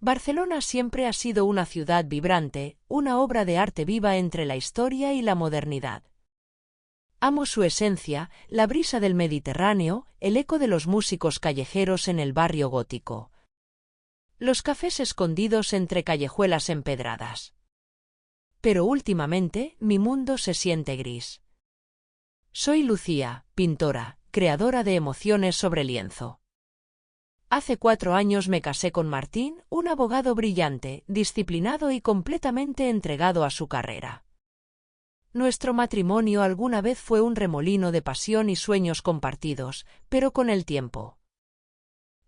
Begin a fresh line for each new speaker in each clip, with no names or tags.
Barcelona siempre ha sido una ciudad vibrante, una obra de arte viva entre la historia y la modernidad. Amo su esencia, la brisa del Mediterráneo, el eco de los músicos callejeros en el barrio gótico. Los cafés escondidos entre callejuelas empedradas. Pero últimamente, mi mundo se siente gris. Soy Lucía, pintora, creadora de emociones sobre lienzo. Hace 4 años me casé con Martín, un abogado brillante, disciplinado y completamente entregado a su carrera. Nuestro matrimonio alguna vez fue un remolino de pasión y sueños compartidos, pero con el tiempo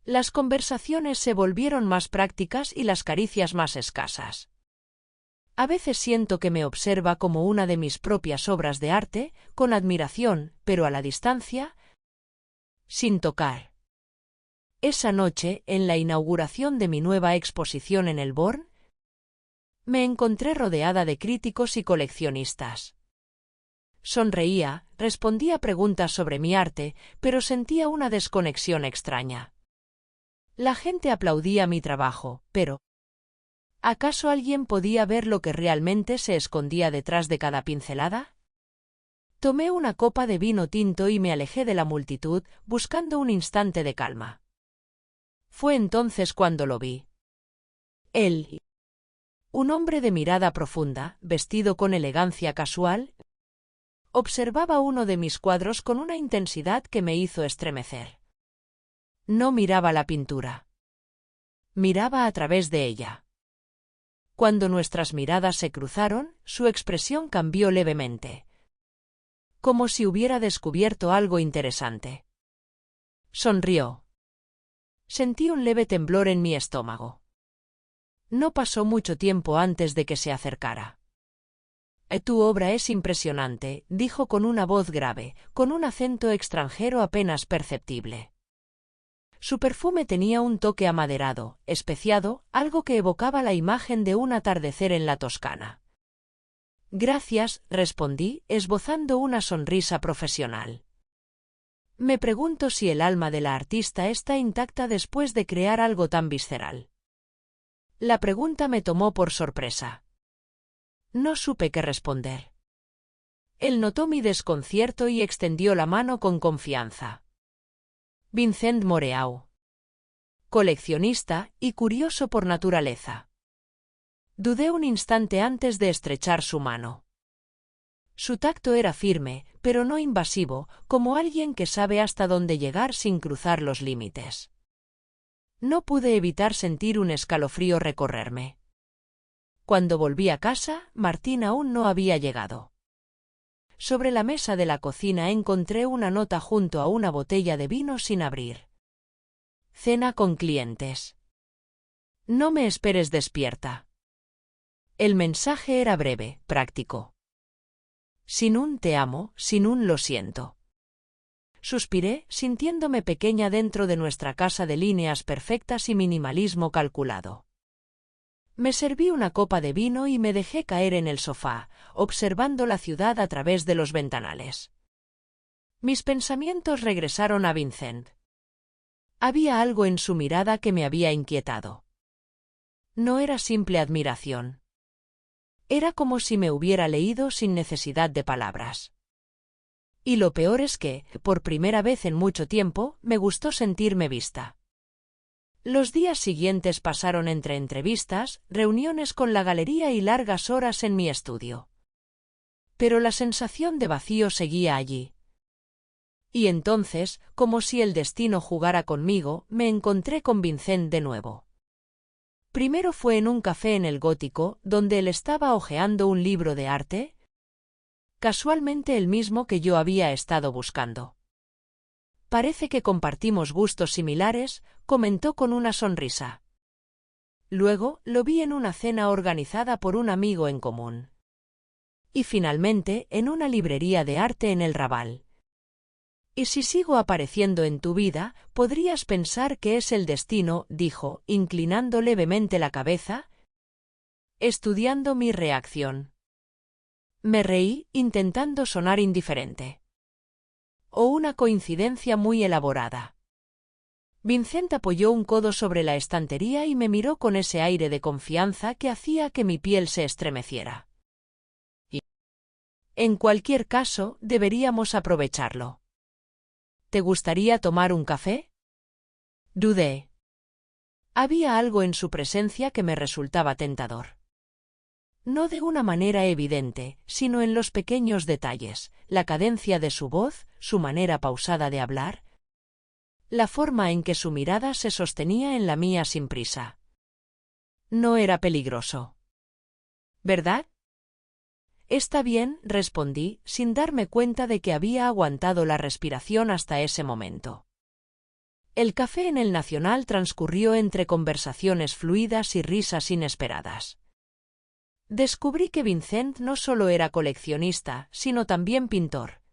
las conversaciones se volvieron más prácticas y las caricias más escasas. A veces siento que me observa como una de mis propias obras de arte, con admiración, pero a la distancia, sin tocar. Esa noche, en la inauguración de mi nueva exposición en el Born, me encontré rodeada de críticos y coleccionistas. Sonreía, respondía preguntas sobre mi arte, pero sentía una desconexión extraña. La gente aplaudía mi trabajo, pero ¿acaso alguien podía ver lo que realmente se escondía detrás de cada pincelada? Tomé una copa de vino tinto y me alejé de la multitud, buscando un instante de calma. Fue entonces cuando lo vi. Él, un hombre de mirada profunda, vestido con elegancia casual, observaba uno de mis cuadros con una intensidad que me hizo estremecer. No miraba la pintura. Miraba a través de ella. Cuando nuestras miradas se cruzaron, su expresión cambió levemente. Como si hubiera descubierto algo interesante. Sonrió. Sentí un leve temblor en mi estómago. No pasó mucho tiempo antes de que se acercara. Tu obra es impresionante, dijo con una voz grave, con un acento extranjero apenas perceptible. Su perfume tenía un toque amaderado, especiado, algo que evocaba la imagen de un atardecer en la Toscana. Gracias, respondí, esbozando una sonrisa profesional. Me pregunto si el alma de la artista está intacta después de crear algo tan visceral. La pregunta me tomó por sorpresa. No supe qué responder. Él notó mi desconcierto y extendió la mano con confianza. Vincent Moreau. Coleccionista y curioso por naturaleza. Dudé un instante antes de estrechar su mano. Su tacto era firme, pero no invasivo, como alguien que sabe hasta dónde llegar sin cruzar los límites. No pude evitar sentir un escalofrío recorrerme. Cuando volví a casa, Martín aún no había llegado. Sobre la mesa de la cocina encontré una nota junto a una botella de vino sin abrir. Cena con clientes. No me esperes despierta. El mensaje era breve, práctico. Sin un te amo, sin un lo siento. Suspiré, sintiéndome pequeña dentro de nuestra casa de líneas perfectas y minimalismo calculado. Me serví una copa de vino y me dejé caer en el sofá, observando la ciudad a través de los ventanales. Mis pensamientos regresaron a Vincent. Había algo en su mirada que me había inquietado. No era simple admiración. Era como si me hubiera leído sin necesidad de palabras. Y lo peor es que, por primera vez en mucho tiempo, me gustó sentirme vista. Los días siguientes pasaron entre entrevistas, reuniones con la galería y largas horas en mi estudio. Pero la sensación de vacío seguía allí. Y entonces, como si el destino jugara conmigo, me encontré con Vincent de nuevo. Primero fue en un café en el Gótico, donde él estaba hojeando un libro de arte, casualmente el mismo que yo había estado buscando. Parece que compartimos gustos similares, comentó con una sonrisa. Luego, lo vi en una cena organizada por un amigo en común. Y finalmente, en una librería de arte en el Raval. Y si sigo apareciendo en tu vida, podrías pensar que es el destino, dijo, inclinando levemente la cabeza, estudiando mi reacción. Me reí, intentando sonar indiferente. O una coincidencia muy elaborada. Vincent apoyó un codo sobre la estantería y me miró con ese aire de confianza que hacía que mi piel se estremeciera. En cualquier caso, deberíamos aprovecharlo. ¿Te gustaría tomar un café? Dudé. Había algo en su presencia que me resultaba tentador. No de una manera evidente, sino en los pequeños detalles, la cadencia de su voz, su manera pausada de hablar, la forma en que su mirada se sostenía en la mía sin prisa. No era peligroso. ¿Verdad? Está bien, respondí, sin darme cuenta de que había aguantado la respiración hasta ese momento. El café en el Nacional transcurrió entre conversaciones fluidas y risas inesperadas. Descubrí que Vincent no solo era coleccionista, sino también pintor.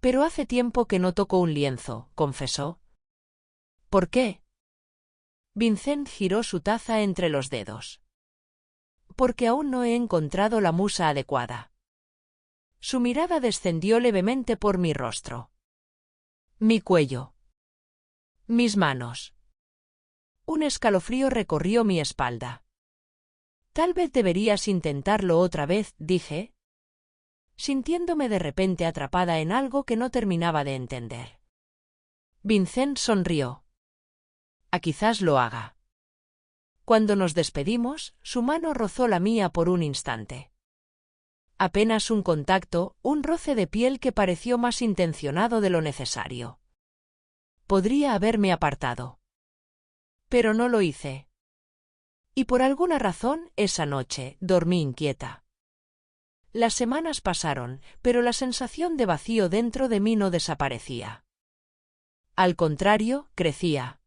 Pero hace tiempo que no toco un lienzo, confesó. ¿Por qué? Vincent giró su taza entre los dedos. Porque aún no he encontrado la musa adecuada. Su mirada descendió levemente por mi rostro. Mi cuello. Mis manos. Un escalofrío recorrió mi espalda. Tal vez deberías intentarlo otra vez, dije, sintiéndome de repente atrapada en algo que no terminaba de entender. Vincent sonrió. Quizás lo haga. Cuando nos despedimos, su mano rozó la mía por un instante. Apenas un contacto, un roce de piel que pareció más intencionado de lo necesario. Podría haberme apartado. Pero no lo hice. Y por alguna razón, esa noche, dormí inquieta. Las semanas pasaron, pero la sensación de vacío dentro de mí no desaparecía. Al contrario, crecía.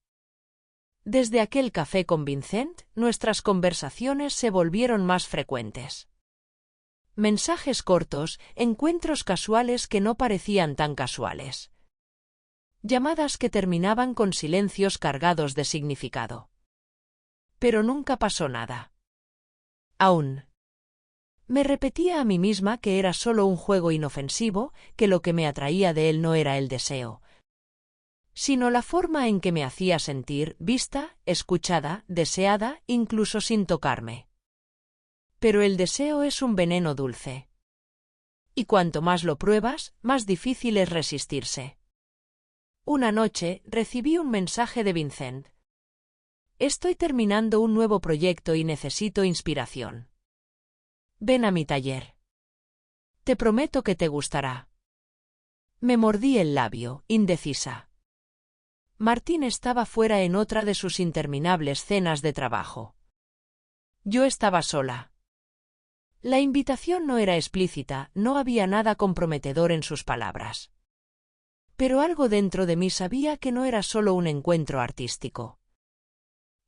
Desde aquel café con Vincent, nuestras conversaciones se volvieron más frecuentes. Mensajes cortos, encuentros casuales que no parecían tan casuales. Llamadas que terminaban con silencios cargados de significado. Pero nunca pasó nada. Aún. Me repetía a mí misma que era solo un juego inofensivo, que lo que me atraía de él no era el deseo, sino la forma en que me hacía sentir, vista, escuchada, deseada, incluso sin tocarme. Pero el deseo es un veneno dulce. Y cuanto más lo pruebas, más difícil es resistirse. Una noche, recibí un mensaje de Vincent. Estoy terminando un nuevo proyecto y necesito inspiración. Ven a mi taller. Te prometo que te gustará. Me mordí el labio, indecisa. Martín estaba fuera en otra de sus interminables cenas de trabajo. Yo estaba sola. La invitación no era explícita, no había nada comprometedor en sus palabras. Pero algo dentro de mí sabía que no era solo un encuentro artístico.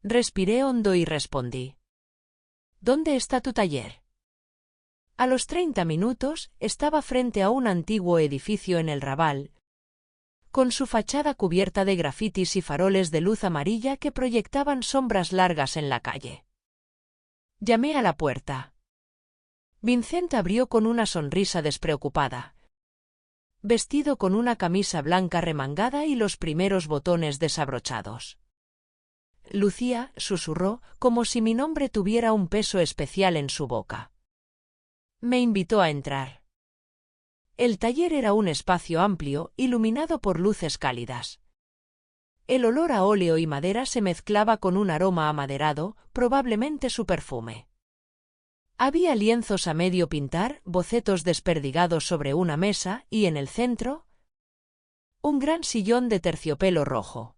Respiré hondo y respondí. ¿Dónde está tu taller? A los 30 minutos, estaba frente a un antiguo edificio en el Raval, con su fachada cubierta de grafitis y faroles de luz amarilla que proyectaban sombras largas en la calle. Llamé a la puerta. Vincent abrió con una sonrisa despreocupada, vestido con una camisa blanca remangada y los primeros botones desabrochados. Lucía, susurró, como si mi nombre tuviera un peso especial en su boca. Me invitó a entrar. El taller era un espacio amplio, iluminado por luces cálidas. El olor a óleo y madera se mezclaba con un aroma amaderado, probablemente su perfume. Había lienzos a medio pintar, bocetos desperdigados sobre una mesa, y en el centro, un gran sillón de terciopelo rojo.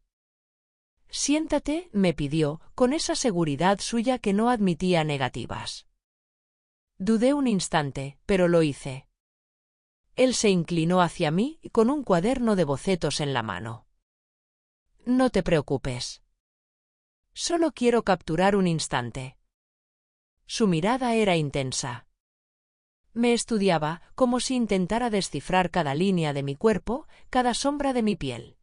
Siéntate, me pidió, con esa seguridad suya que no admitía negativas. Dudé un instante, pero lo hice. Él se inclinó hacia mí, con un cuaderno de bocetos en la mano. No te preocupes. Solo quiero capturar un instante. Su mirada era intensa. Me estudiaba, como si intentara descifrar cada línea de mi cuerpo, cada sombra de mi piel.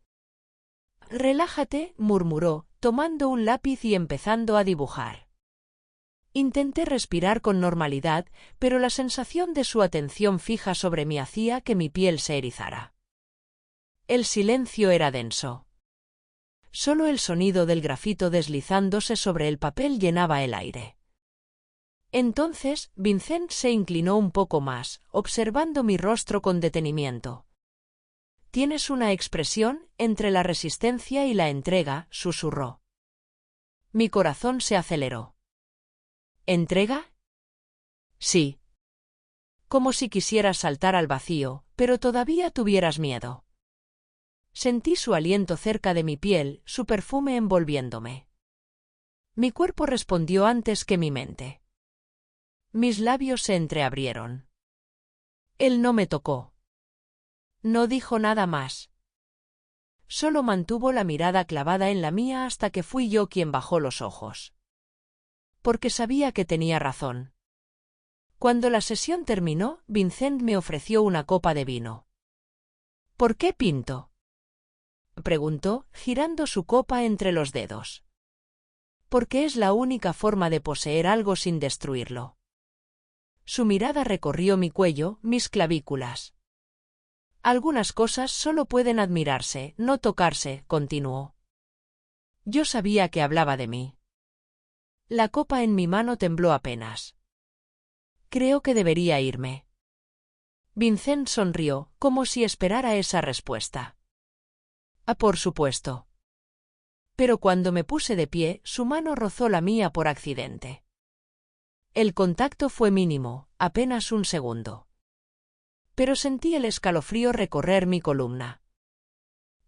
Relájate, murmuró, tomando un lápiz y empezando a dibujar. Intenté respirar con normalidad, pero la sensación de su atención fija sobre mí hacía que mi piel se erizara. El silencio era denso. Solo el sonido del grafito deslizándose sobre el papel llenaba el aire. Entonces, Vincent se inclinó un poco más, observando mi rostro con detenimiento. «Tienes una expresión entre la resistencia y la entrega», susurró. Mi corazón se aceleró. ¿Entrega? Sí. Como si quisieras saltar al vacío, pero todavía tuvieras miedo. Sentí su aliento cerca de mi piel, su perfume envolviéndome. Mi cuerpo respondió antes que mi mente. Mis labios se entreabrieron. Él no me tocó. No dijo nada más. Solo mantuvo la mirada clavada en la mía hasta que fui yo quien bajó los ojos. Porque sabía que tenía razón. Cuando la sesión terminó, Vincent me ofreció una copa de vino. ¿Por qué pinto?, preguntó, girando su copa entre los dedos. Porque es la única forma de poseer algo sin destruirlo. Su mirada recorrió mi cuello, mis clavículas. Algunas cosas solo pueden admirarse, no tocarse, continuó. Yo sabía que hablaba de mí. La copa en mi mano tembló apenas. Creo que debería irme. Vincent sonrió, como si esperara esa respuesta. Por supuesto. Pero cuando me puse de pie, su mano rozó la mía por accidente. El contacto fue mínimo, apenas un segundo. Pero sentí el escalofrío recorrer mi columna.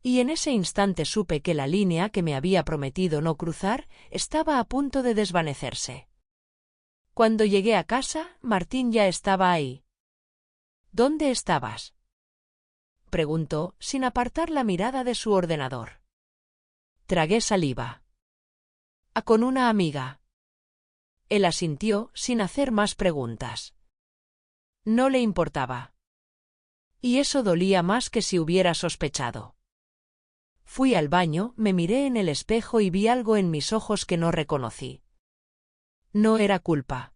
Y en ese instante supe que la línea que me había prometido no cruzar estaba a punto de desvanecerse. Cuando llegué a casa, Martín ya estaba ahí. ¿Dónde estabas?, preguntó, sin apartar la mirada de su ordenador. Tragué saliva. Con una amiga. Él asintió, sin hacer más preguntas. No le importaba. Y eso dolía más que si hubiera sospechado. Fui al baño, me miré en el espejo y vi algo en mis ojos que no reconocí. No era culpa.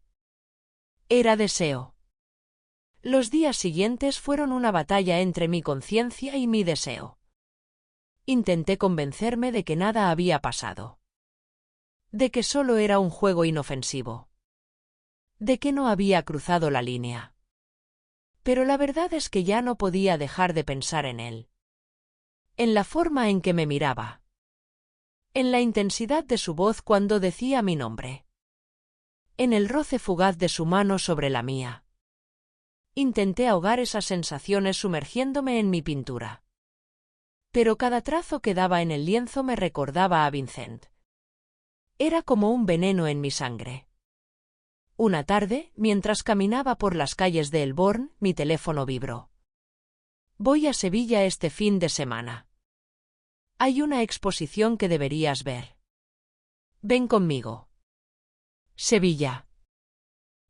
Era deseo. Los días siguientes fueron una batalla entre mi conciencia y mi deseo. Intenté convencerme de que nada había pasado. De que solo era un juego inofensivo. De que no había cruzado la línea. Pero la verdad es que ya no podía dejar de pensar en él. En la forma en que me miraba. En la intensidad de su voz cuando decía mi nombre. En el roce fugaz de su mano sobre la mía. Intenté ahogar esas sensaciones sumergiéndome en mi pintura. Pero cada trazo que daba en el lienzo me recordaba a Vincent. Era como un veneno en mi sangre. Una tarde, mientras caminaba por las calles de Elborn, mi teléfono vibró. Voy a Sevilla este fin de semana. Hay una exposición que deberías ver. Ven conmigo. Sevilla.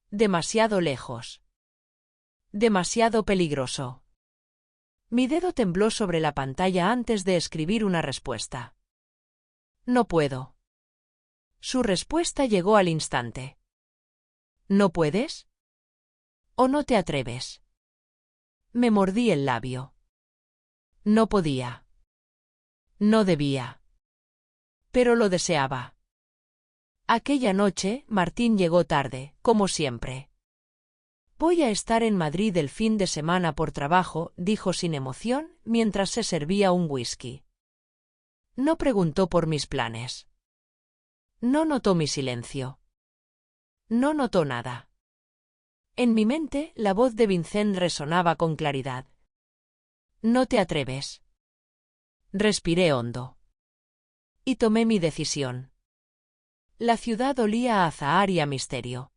Demasiado lejos. Demasiado peligroso. Mi dedo tembló sobre la pantalla antes de escribir una respuesta. No puedo. Su respuesta llegó al instante. ¿No puedes? ¿O no te atreves? Me mordí el labio. No podía. No debía. Pero lo deseaba. Aquella noche, Martín llegó tarde, como siempre. Voy a estar en Madrid el fin de semana por trabajo, dijo sin emoción, mientras se servía un whisky. No preguntó por mis planes. No notó mi silencio. No notó nada. En mi mente, la voz de Vincent resonaba con claridad. No te atreves. Respiré hondo. Y tomé mi decisión. La ciudad olía a azahar y a misterio.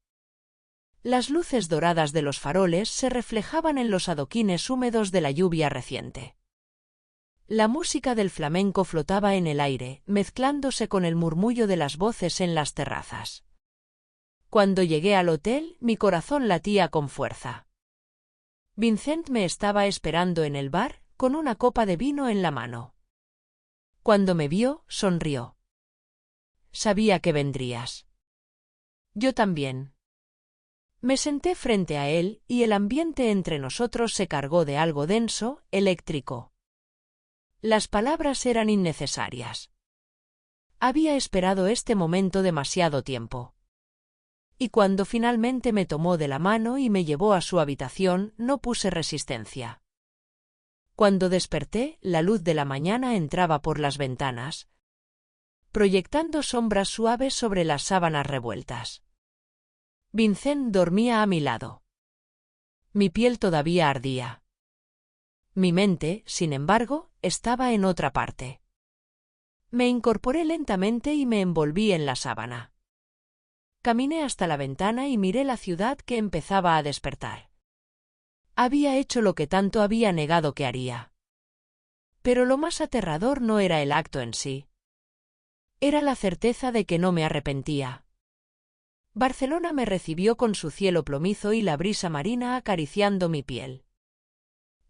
Las luces doradas de los faroles se reflejaban en los adoquines húmedos de la lluvia reciente. La música del flamenco flotaba en el aire, mezclándose con el murmullo de las voces en las terrazas. Cuando llegué al hotel, mi corazón latía con fuerza. Vincent me estaba esperando en el bar, con una copa de vino en la mano. Cuando me vio, sonrió. Sabía que vendrías. Yo también. Me senté frente a él, y el ambiente entre nosotros se cargó de algo denso, eléctrico. Las palabras eran innecesarias. Había esperado este momento demasiado tiempo. Y cuando finalmente me tomó de la mano y me llevó a su habitación, no puse resistencia. Cuando desperté, la luz de la mañana entraba por las ventanas, proyectando sombras suaves sobre las sábanas revueltas. Vincent dormía a mi lado. Mi piel todavía ardía. Mi mente, sin embargo, estaba en otra parte. Me incorporé lentamente y me envolví en la sábana. Caminé hasta la ventana y miré la ciudad que empezaba a despertar. Había hecho lo que tanto había negado que haría. Pero lo más aterrador no era el acto en sí. Era la certeza de que no me arrepentía. Barcelona me recibió con su cielo plomizo y la brisa marina acariciando mi piel.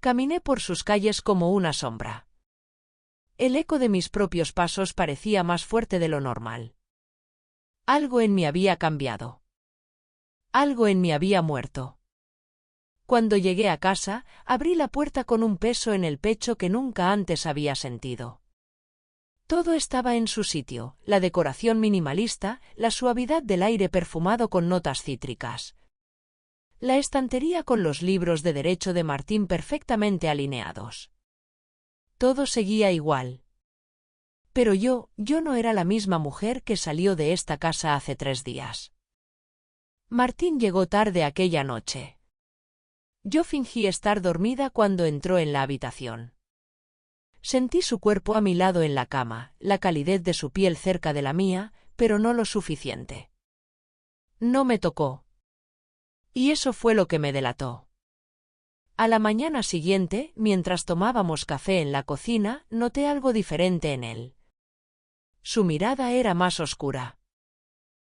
Caminé por sus calles como una sombra. El eco de mis propios pasos parecía más fuerte de lo normal. Algo en mí había cambiado. Algo en mí había muerto. Cuando llegué a casa, abrí la puerta con un peso en el pecho que nunca antes había sentido. Todo estaba en su sitio, la decoración minimalista, la suavidad del aire perfumado con notas cítricas. La estantería con los libros de derecho de Martín perfectamente alineados. Todo seguía igual. Pero yo no era la misma mujer que salió de esta casa hace 3 días. Martín llegó tarde aquella noche. Yo fingí estar dormida cuando entró en la habitación. Sentí su cuerpo a mi lado en la cama, la calidez de su piel cerca de la mía, pero no lo suficiente. No me tocó. Y eso fue lo que me delató. A la mañana siguiente, mientras tomábamos café en la cocina, noté algo diferente en él. Su mirada era más oscura.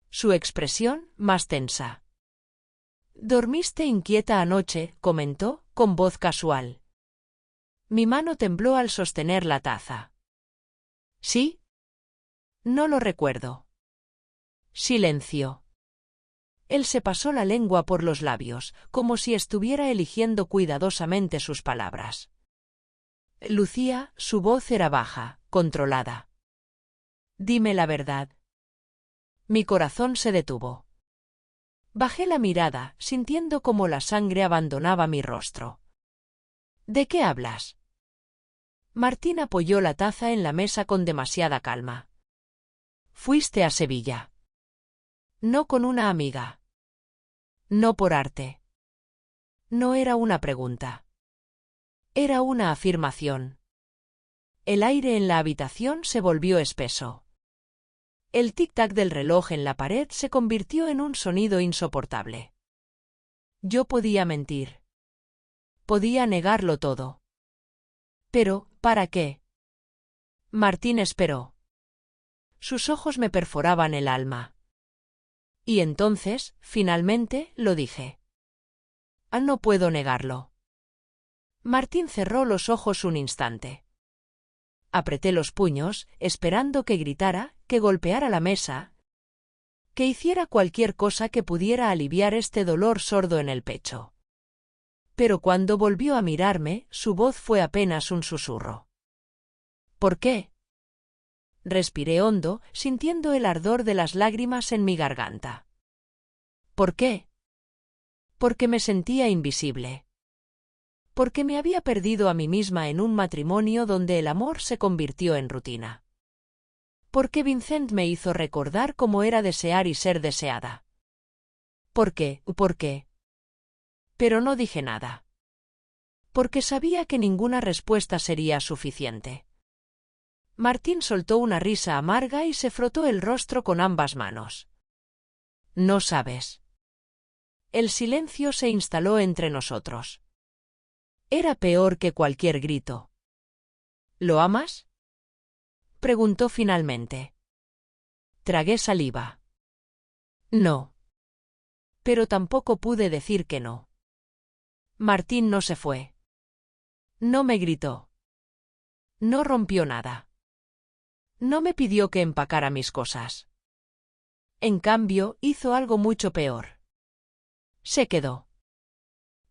Su expresión, más tensa. «Dormiste inquieta anoche», comentó, con voz casual. Mi mano tembló al sostener la taza. ¿Sí? No lo recuerdo. Silencio. Él se pasó la lengua por los labios, como si estuviera eligiendo cuidadosamente sus palabras. Lucía, su voz era baja, controlada. Dime la verdad. Mi corazón se detuvo. Bajé la mirada, sintiendo cómo la sangre abandonaba mi rostro. ¿De qué hablas? Martín apoyó la taza en la mesa con demasiada calma. Fuiste a Sevilla. No con una amiga. No por arte. No era una pregunta. Era una afirmación. El aire en la habitación se volvió espeso. El tic-tac del reloj en la pared se convirtió en un sonido insoportable. Yo podía mentir. Podía negarlo todo. Pero, ¿para qué? Martín esperó. Sus ojos me perforaban el alma. Y entonces, finalmente, lo dije. No puedo negarlo. Martín cerró los ojos un instante. Apreté los puños, esperando que gritara, que golpeara la mesa, que hiciera cualquier cosa que pudiera aliviar este dolor sordo en el pecho. Pero cuando volvió a mirarme, su voz fue apenas un susurro. ¿Por qué? Respiré hondo, sintiendo el ardor de las lágrimas en mi garganta. ¿Por qué? Porque me sentía invisible. Porque me había perdido a mí misma en un matrimonio donde el amor se convirtió en rutina. Porque Vincent me hizo recordar cómo era desear y ser deseada. ¿Por qué? ¿Por qué? Pero no dije nada. Porque sabía que ninguna respuesta sería suficiente. Martín soltó una risa amarga y se frotó el rostro con ambas manos. No sabes. El silencio se instaló entre nosotros. Era peor que cualquier grito. ¿Lo amas? Preguntó finalmente. Tragué saliva. No. Pero tampoco pude decir que no. Martín no se fue. No me gritó. No rompió nada. No me pidió que empacara mis cosas. En cambio, hizo algo mucho peor. Se quedó.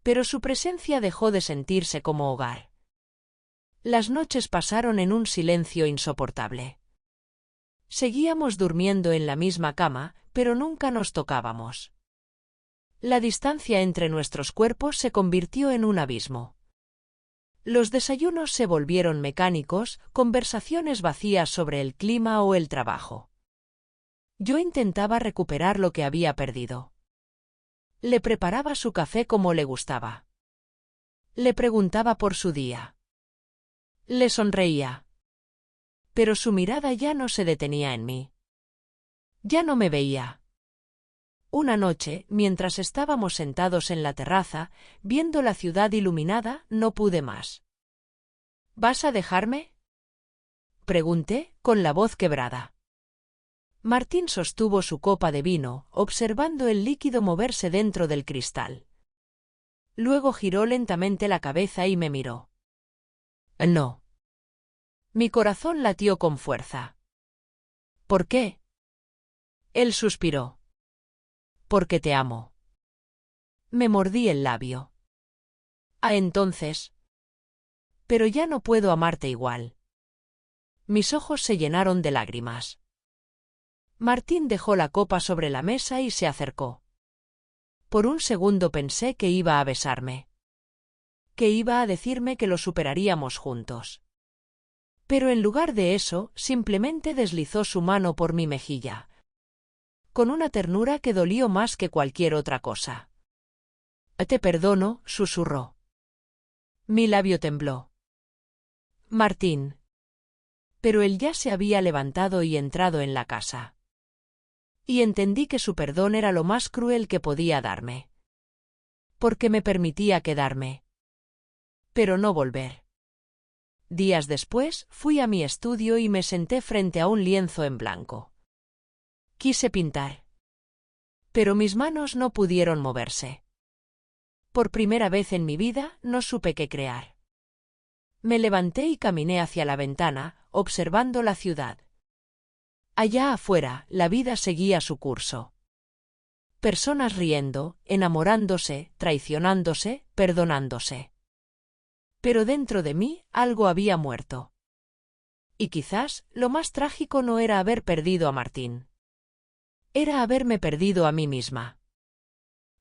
Pero su presencia dejó de sentirse como hogar. Las noches pasaron en un silencio insoportable. Seguíamos durmiendo en la misma cama, pero nunca nos tocábamos. La distancia entre nuestros cuerpos se convirtió en un abismo. Los desayunos se volvieron mecánicos, conversaciones vacías sobre el clima o el trabajo. Yo intentaba recuperar lo que había perdido. Le preparaba su café como le gustaba. Le preguntaba por su día. Le sonreía. Pero su mirada ya no se detenía en mí. Ya no me veía. Una noche, mientras estábamos sentados en la terraza, viendo la ciudad iluminada, no pude más. ¿Vas a dejarme?, pregunté, con la voz quebrada. Martín sostuvo su copa de vino, observando el líquido moverse dentro del cristal. Luego giró lentamente la cabeza y me miró. No. Mi corazón latió con fuerza. ¿Por qué? Él suspiró. Porque te amo. Me mordí el labio. Ah, entonces. Pero ya no puedo amarte igual. Mis ojos se llenaron de lágrimas. Martín dejó la copa sobre la mesa y se acercó. Por un segundo pensé que iba a besarme. Que iba a decirme que lo superaríamos juntos. Pero en lugar de eso, simplemente deslizó su mano por mi mejilla. Con una ternura que dolió más que cualquier otra cosa. Te perdono, susurró. Mi labio tembló. Martín. Pero él ya se había levantado y entrado en la casa. Y entendí que su perdón era lo más cruel que podía darme. Porque me permitía quedarme. Pero no volver. Días después, fui a mi estudio y me senté frente a un lienzo en blanco. Quise pintar. Pero mis manos no pudieron moverse. Por primera vez en mi vida, no supe qué crear. Me levanté y caminé hacia la ventana, observando la ciudad. Allá afuera, la vida seguía su curso. Personas riendo, enamorándose, traicionándose, perdonándose. Pero dentro de mí, algo había muerto. Y quizás, lo más trágico no era haber perdido a Martín. Era haberme perdido a mí misma.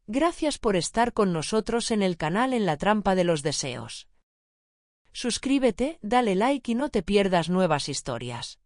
Gracias por estar con nosotros en el canal En la Trampa de los Deseos. Suscríbete, dale like y no te pierdas nuevas historias.